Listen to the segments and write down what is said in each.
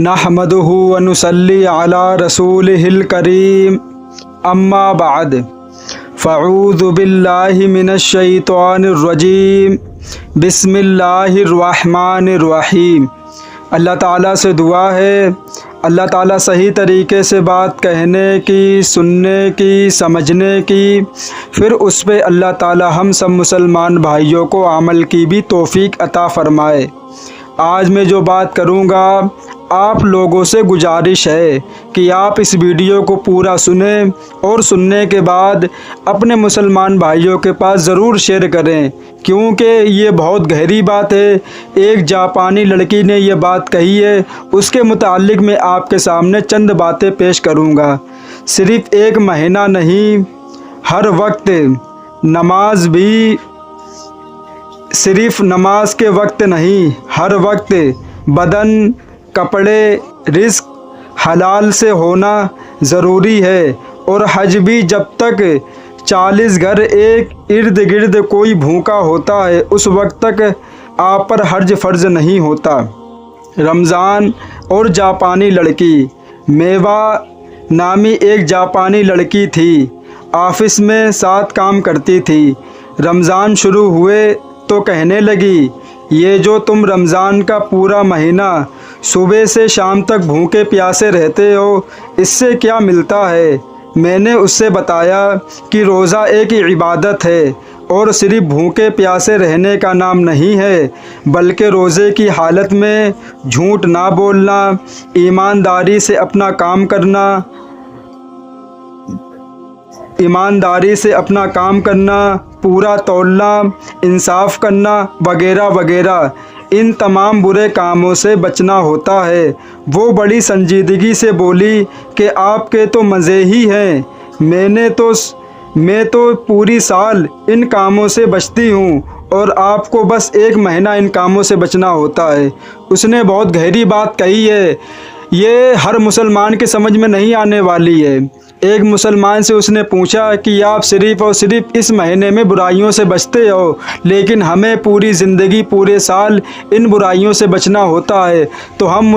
نحمدہ ونصلی علی رسولہ الکریم اما بعد فاعوذ باللہ من الشیطان الرجیم بسم اللہ الرحمن الرحیم۔ اللہ تعالیٰ سے دعا ہے اللہ تعالیٰ صحیح طریقے سے بات کہنے کی، سننے کی، سمجھنے کی، پھر اس پہ اللہ تعالیٰ ہم سب مسلمان بھائیوں کو عمل کی بھی توفیق عطا فرمائے۔ آج میں جو بات کروں گا آپ لوگوں سے گزارش ہے کہ آپ اس ویڈیو کو پورا سنیں اور سننے کے بعد اپنے مسلمان بھائیوں کے پاس ضرور شیئر کریں، کیونکہ یہ بہت گہری بات ہے۔ ایک جاپانی لڑکی نے یہ بات کہی ہے، اس کے متعلق میں آپ کے سامنے چند باتیں پیش کروں گا۔ صرف ایک مہینہ نہیں، ہر وقت نماز بھی، صرف نماز کے وقت نہیں، ہر وقت بدن، کپڑے، رزق حلال سے ہونا ضروری ہے، اور حج بھی جب تک 40 گھر ایک ارد گرد کوئی بھوکا ہوتا ہے اس وقت تک آپ پر حج فرض نہیں ہوتا۔ رمضان اور جاپانی لڑکی۔ میوا نامی ایک جاپانی لڑکی تھی، آفس میں ساتھ کام کرتی تھی۔ رمضان شروع ہوئے تو کہنے لگی، یہ جو تم رمضان کا پورا مہینہ صبح سے شام تک بھوکے پیاسے رہتے ہو، اس سے کیا ملتا ہے؟ میں نے اس سے بتایا کہ روزہ ایک عبادت ہے، اور صرف بھوکے پیاسے رہنے کا نام نہیں ہے، بلکہ روزے کی حالت میں جھوٹ نہ بولنا، ایمانداری سے اپنا کام کرنا، پورا تولنا، انصاف کرنا وغیرہ وغیرہ۔ ان تمام برے کاموں سے بچنا ہوتا ہے۔ وہ بڑی سنجیدگی سے بولی کہ آپ کے تو مزے ہی ہیں، میں تو پوری سال ان کاموں سے بچتی ہوں، اور آپ کو بس ایک مہینہ ان کاموں سے بچنا ہوتا ہے۔ اس نے بہت گہری بات کہی ہے، یہ ہر مسلمان کے سمجھ میں نہیں آنے والی ہے۔ ایک مسلمان سے اس نے پوچھا کہ آپ صرف اور صرف اس مہینے میں برائیوں سے بچتے ہو، لیکن ہمیں پوری زندگی، پورے سال ان برائیوں سے بچنا ہوتا ہے، تو ہم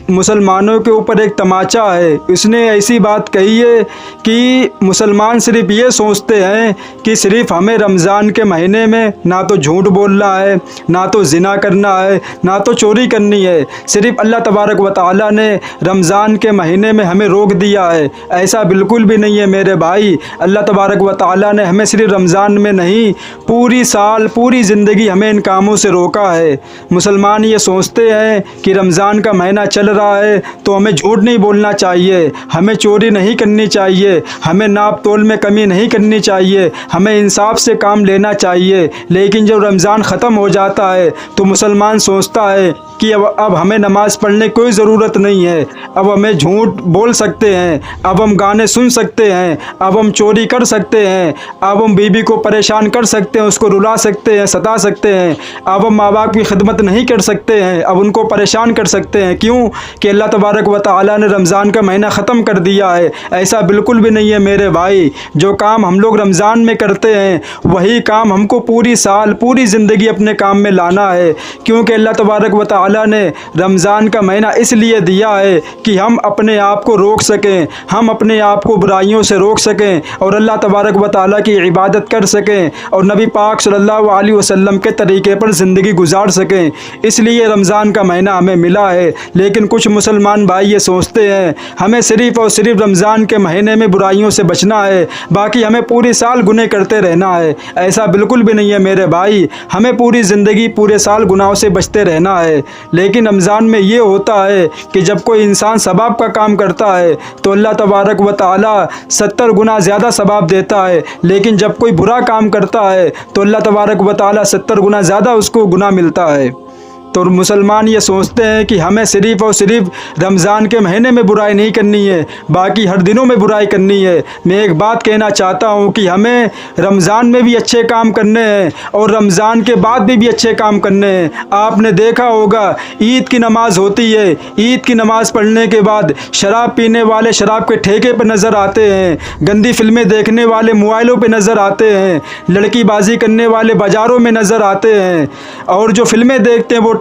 مسلمانوں کے اوپر ایک تماچا ہے۔ اس نے ایسی بات کہی ہے کہ مسلمان صرف یہ سوچتے ہیں کہ صرف ہمیں رمضان کے مہینے میں نہ تو جھوٹ بولنا ہے، نہ تو زنا کرنا ہے، نہ تو چوری کرنی ہے۔ صرف اللہ تبارک و تعالیٰ نے رمضان کے مہینے میں ہمیں روک دیا ہے۔ ایسا بالکل بھی نہیں ہے میرے بھائی۔ اللہ تبارک و تعالیٰ نے ہمیں صرف رمضان میں نہیں، پوری سال، پوری زندگی ہمیں ان کاموں سے روکا ہے۔ مسلمان یہ سوچتے ہیں کہ رمضان کا مہینہ چل رہا ہے تو ہمیں جھوٹ نہیں بولنا چاہیے، ہمیں چوری نہیں کرنی چاہیے، ہمیں ناپ تول میں کمی نہیں کرنی چاہیے، ہمیں انصاف سے کام لینا چاہیے۔ لیکن جب رمضان ختم ہو جاتا ہے تو مسلمان سوچتا ہے کہ اب ہمیں نماز پڑھنے کی کوئی ضرورت نہیں ہے، اب ہمیں جھوٹ بول سکتے ہیں، اب ہم گانے سن سکتے ہیں، اب ہم چوری کر سکتے ہیں، اب ہم بیوی کو پریشان کر سکتے ہیں، اس کو رلا سکتے ہیں، ستا سکتے ہیں، اب ہم ماں باپ کی خدمت نہیں کر سکتے ہیں، اب ان کو پریشان کر سکتے ہیں۔ کیوں کہ اللہ تبارک و تعالیٰ نے رمضان کا مہینہ ختم کر دیا ہے۔ ایسا بالکل بھی نہیں ہے میرے بھائی۔ جو کام ہم لوگ رمضان میں کرتے ہیں وہی کام ہم کو پوری سال، پوری زندگی اپنے کام میں لانا ہے، کیونکہ اللہ تبارک و تعالیٰ نے رمضان کا مہینہ اس لیے دیا ہے کہ ہم اپنے آپ کو روک سکیں، ہم اپنے آپ کو برائیوں سے روک سکیں، اور اللہ تبارک و تعالیٰ کی عبادت کر سکیں، اور نبی پاک صلی اللہ علیہ وسلم کے طریقے پر زندگی گزار سکیں۔ اس لیے رمضان کا مہینہ ہمیں ملا ہے۔ لیکن کچھ مسلمان بھائی یہ سوچتے ہیں ہمیں صرف اور صرف رمضان کے مہینے میں برائیوں سے بچنا ہے، باقی ہمیں پوری سال گناہ کرتے رہنا ہے۔ ایسا بالکل بھی نہیں ہے میرے بھائی۔ ہمیں پوری زندگی، پورے سال گناہوں سے بچتے رہنا ہے۔ لیکن رمضان میں یہ ہوتا ہے کہ جب کوئی انسان ثواب کا کام کرتا ہے تو اللہ تبارک و تعالیٰ 70 گنا زیادہ ثواب دیتا ہے، لیکن جب کوئی برا کام کرتا ہے تو اللہ تبارک و تعالیٰ 70 گنا زیادہ اس کو گناہ ملتا ہے۔ تو مسلمان یہ سوچتے ہیں کہ ہمیں صرف اور صرف رمضان کے مہینے میں برائی نہیں کرنی ہے، باقی ہر دنوں میں برائی کرنی ہے۔ میں ایک بات کہنا چاہتا ہوں کہ ہمیں رمضان میں بھی اچھے کام کرنے ہیں، اور رمضان کے بعد بھی اچھے کام کرنے ہیں۔ آپ نے دیکھا ہوگا عید کی نماز ہوتی ہے، عید کی نماز پڑھنے کے بعد شراب پینے والے شراب کے ٹھیکے پہ نظر آتے ہیں، گندی فلمیں دیکھنے والے موبائلوں پہ نظر آتے ہیں، لڑکی بازی کرنے والے بازاروں میں نظر آتے ہیں، اور جو فلمیں دیکھتے ہیں وہ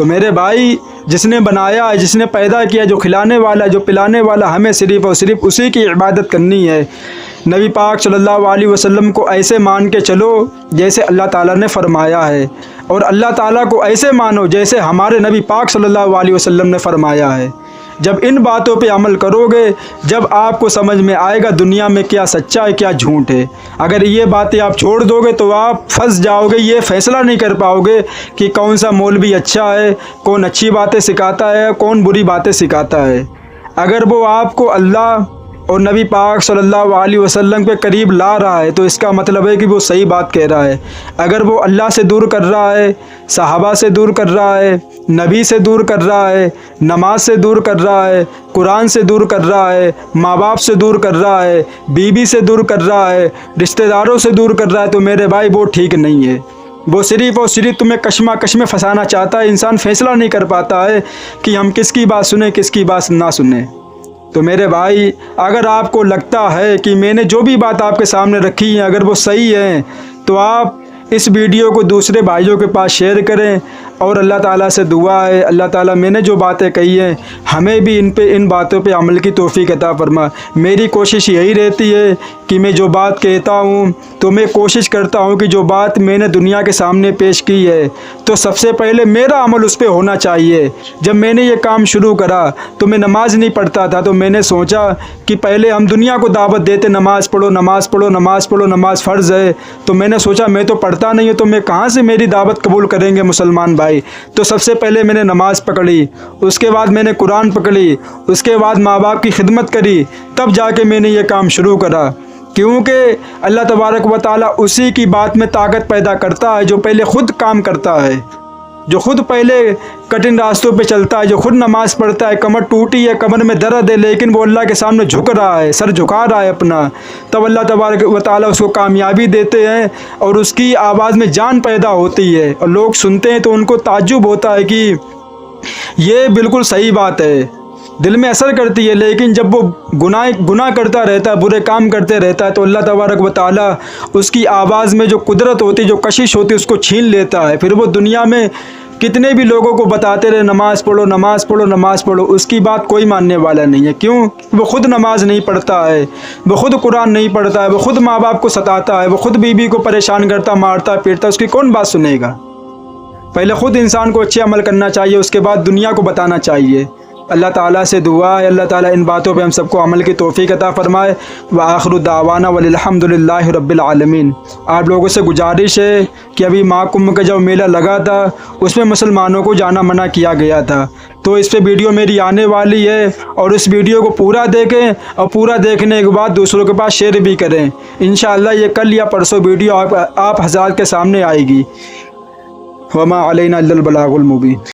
تو میرے بھائی، جس نے بنایا ہے، جس نے پیدا کیا، جو کھلانے والا، جو پلانے والا، ہمیں صرف اور صرف اسی کی عبادت کرنی ہے۔ نبی پاک صلی اللہ علیہ وسلم کو ایسے مان کے چلو جیسے اللہ تعالیٰ نے فرمایا ہے، اور اللہ تعالیٰ کو ایسے مانو جیسے ہمارے نبی پاک صلی اللہ علیہ وسلم نے فرمایا ہے۔ جب ان باتوں پہ عمل کرو گے، جب آپ کو سمجھ میں آئے گا دنیا میں کیا سچا ہے کیا جھوٹ ہے۔ اگر یہ باتیں آپ چھوڑ دو گے تو آپ پھنس جاؤ گے، یہ فیصلہ نہیں کر پاؤ گے کہ کون سا مولوی اچھا ہے، کون اچھی باتیں سکھاتا ہے، کون بری باتیں سکھاتا ہے۔ اگر وہ آپ کو اللہ اور نبی پاک صلی اللہ علیہ وسلم کے قریب لا رہا ہے تو اس کا مطلب ہے کہ وہ صحیح بات کہہ رہا ہے۔ اگر وہ اللہ سے دور کر رہا ہے، صحابہ سے دور کر رہا ہے، نبی سے دور کر رہا ہے، نماز سے دور کر رہا ہے، قرآن سے دور کر رہا ہے، ماں باپ سے دور کر رہا ہے، بیوی سے دور کر رہا ہے، رشتہ داروں سے دور کر رہا ہے، تو میرے بھائی وہ ٹھیک نہیں ہے۔ وہ صرف اور صرف تمہیں کشمکش میں پھنسانا چاہتا ہے۔ انسان فیصلہ نہیں کر پاتا ہے کہ ہم کس کی بات سنیں کس کی بات نہ سنیں۔ تو میرے بھائی، اگر آپ کو لگتا ہے کہ میں نے جو بھی بات آپ کے سامنے رکھی ہے اگر وہ صحیح ہے تو آپ اس ویڈیو کو دوسرے بھائیوں کے پاس شیئر کریں، اور اللہ تعالیٰ سے دعا ہے اللہ تعالیٰ میں نے جو باتیں کہی ہیں ہمیں بھی ان باتوں پہ عمل کی توفیق عطا فرما۔ میری کوشش یہی رہتی ہے کہ میں جو بات کہتا ہوں تو میں کوشش کرتا ہوں کہ جو بات میں نے دنیا کے سامنے پیش کی ہے تو سب سے پہلے میرا عمل اس پہ ہونا چاہیے۔ جب میں نے یہ کام شروع کرا تو میں نماز نہیں پڑھتا تھا، تو میں نے سوچا کہ پہلے ہم دنیا کو دعوت دیتے نماز پڑھو نماز پڑھو نماز پڑھو، نماز فرض ہے، تو میں نے سوچا میں تو پڑھتا نہیں ہوں تو میں کہاں سے میری دعوت قبول کریں گے مسلمان بھائی۔ تو سب سے پہلے میں نے نماز پکڑی، اس کے بعد میں نے قرآن پکڑی، اس کے بعد ماں باپ کی خدمت کری، تب جا کے میں نے یہ کام شروع کرا۔ کیونکہ اللہ تبارک و تعالیٰ اسی کی بات میں طاقت پیدا کرتا ہے جو پہلے خود کام کرتا ہے، جو خود پہلے کٹھن راستوں پہ چلتا ہے، جو خود نماز پڑھتا ہے، کمر ٹوٹی ہے، کمر میں درد ہے، لیکن وہ اللہ کے سامنے جھک رہا ہے، سر جھکا رہا ہے اپنا، تب اللہ تبارک و تعالیٰ اس کو کامیابی دیتے ہیں اور اس کی آواز میں جان پیدا ہوتی ہے، اور لوگ سنتے ہیں تو ان کو تعجب ہوتا ہے کہ یہ بالکل صحیح بات ہے، دل میں اثر کرتی ہے۔ لیکن جب وہ گناہ کرتا رہتا ہے، برے کام کرتے رہتا ہے، تو اللہ تبارک و تعالیٰ اس کی آواز میں جو قدرت ہوتی ہے، جو کشش ہوتی ہے، اس کو چھین لیتا ہے۔ پھر وہ دنیا میں کتنے بھی لوگوں کو بتاتے رہے نماز پڑھو نماز پڑھو نماز پڑھو، اس کی بات کوئی ماننے والا نہیں ہے۔ کیوں؟ وہ خود نماز نہیں پڑھتا ہے، وہ خود قرآن نہیں پڑھتا ہے، وہ خود ماں باپ کو ستاتا ہے، وہ خود بیوی کو پریشان کرتا مارتا پیٹتا، اس کی کون بات سنے گا؟ پہلے خود انسان کو اچھے عمل کرنا چاہیے، اس کے بعد دنیا کو بتانا چاہیے۔ اللہ تعالیٰ سے دعا ہے اللہ تعالیٰ ان باتوں پہ ہم سب کو عمل کی توفیق عطا فرمائے۔ وآخر دعوانا والحمد للہ رب العالمین۔ آپ لوگوں سے گزارش ہے کہ ابھی ماہ کمبھ کا جب میلہ لگا تھا اس میں مسلمانوں کو جانا منع کیا گیا تھا، تو اس پہ ویڈیو میری آنے والی ہے، اور اس ویڈیو کو پورا دیکھیں، اور پورا دیکھنے کے بعد دوسروں کے پاس شیئر بھی کریں۔ انشاءاللہ یہ کل یا پرسوں ویڈیو آپ حضرات کے سامنے آئے گی۔ وما علینا الا البلاغ المبین۔